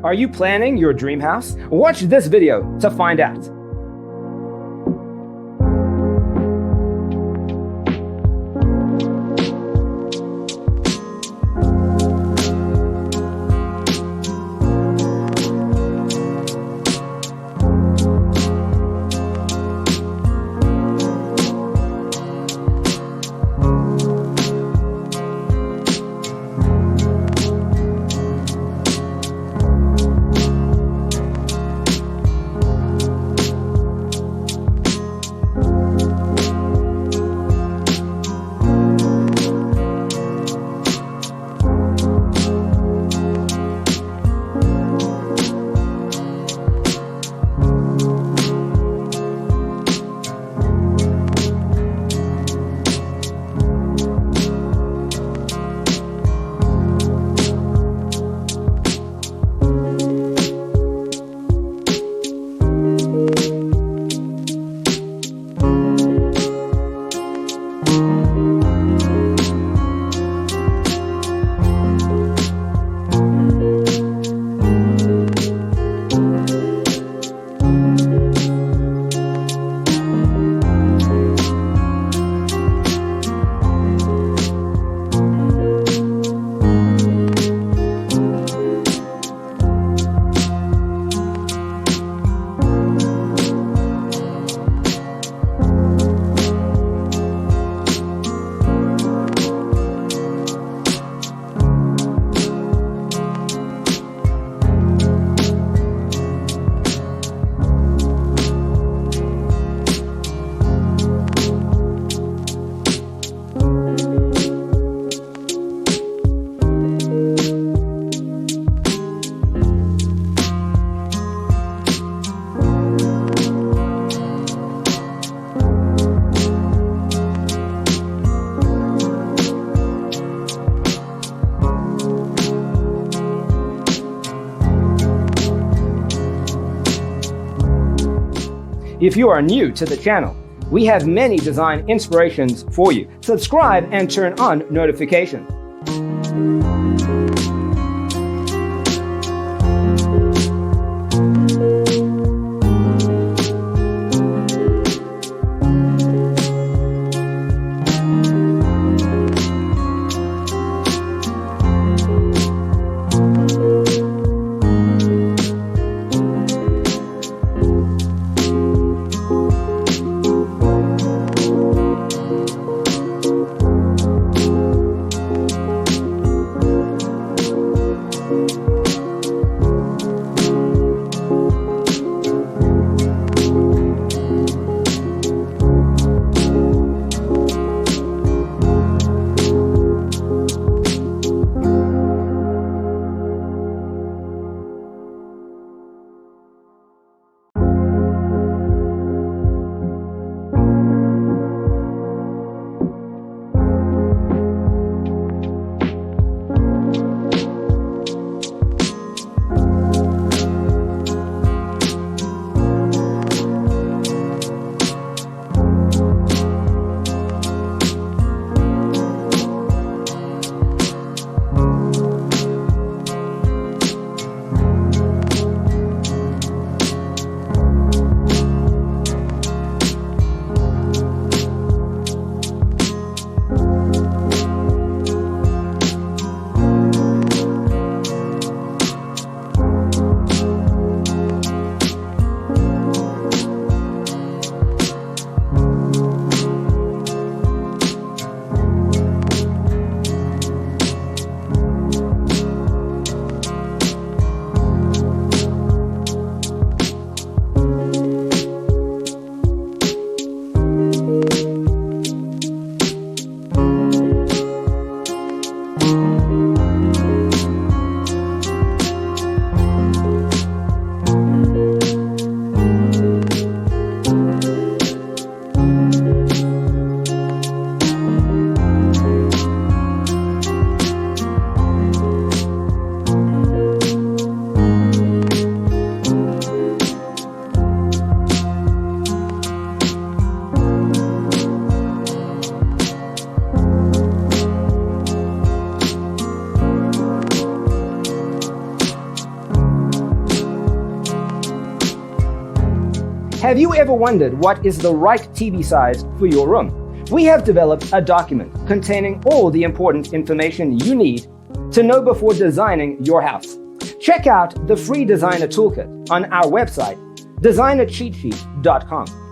Are you planning your dream house? Watch this video to find out. If you are new to the channel, we have many design inspirations for you. Subscribe and turn on notifications. Have you ever wondered what is the right TV size for your room? We have developed a document containing all the important information you need to know before designing your house. Check out the free designer toolkit on our website, designercheatsheet.com.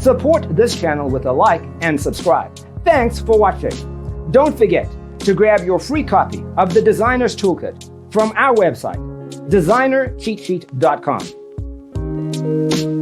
Support this channel with a like and subscribe. Thanks for watching. Don't forget to grab your free copy of the Designer's Toolkit from our website, designercheatsheet.com.